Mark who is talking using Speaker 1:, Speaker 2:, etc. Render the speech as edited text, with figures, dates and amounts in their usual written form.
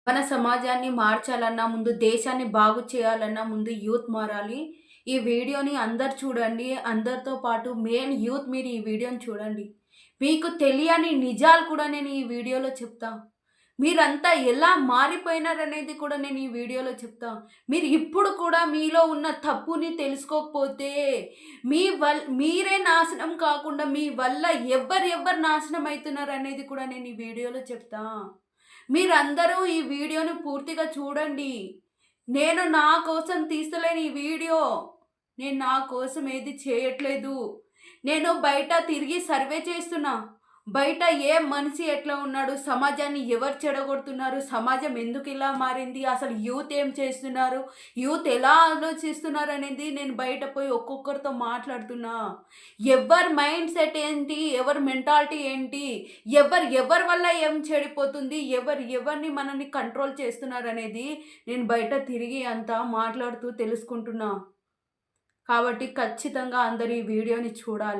Speaker 1: మన సమాజాన్ని మార్చాలన్నా, ముందు దేశాన్ని బాగు చేయాలన్నా ముందు యూత్ మారాలి. ఈ వీడియోని అందరూ చూడండి. అందరితో పాటు మెయిన్ యూత్ మీరు ఈ వీడియోని చూడండి. మీకు తెలియని నిజాలు కూడా నేను ఈ వీడియోలో చెప్తా. మీరంతా ఎలా మారిపోయినారనేది కూడా నేను ఈ వీడియోలో చెప్తా. మీరు ఇప్పుడు కూడా మీలో ఉన్న తప్పుని తెలుసుకోకపోతే మీరే నాశనం కాకుండా మీ వల్ల ఎవ్వరు నాశనం అయితున్నారనేది కూడా నేను ఈ వీడియోలో చెప్తా. మీరందరూ ఈ వీడియోని పూర్తిగా చూడండి. నేను నా కోసం తీస్తలేను ఈ వీడియో. నేను నా కోసం ఏది చేయట్లేదు. నేను బయట తిరిగి సర్వే చేస్తున్నా. బయట ఏ మనిషి ఎట్లా ఉన్నాడు? సమాజాన్ని ఎవరు చెడగొడుతున్నారు? సమాజం ఎందుకిలా మారింది? అసలు యూత్ ఏం చేస్తున్నారు? యూత్ ఎలా ఆలోచిస్తున్నారనేది నేను బయట పోయి ఒక్కొక్కరితో మాట్లాడుతున్నా. ఎవరి మైండ్ సెట్ ఏంటి? ఎవరి మెంటాలిటీ ఏంటి? ఎవరి వల్ల ఏం చెడిపోతుంది? ఎవరిని మనల్ని కంట్రోల్ చేస్తున్నారనేది నేను బయట తిరిగి అంతా మాట్లాడుతూ తెలుసుకుంటున్నా. కాబట్టి ఖచ్చితంగా అందరూ ఈ వీడియోని చూడాలి.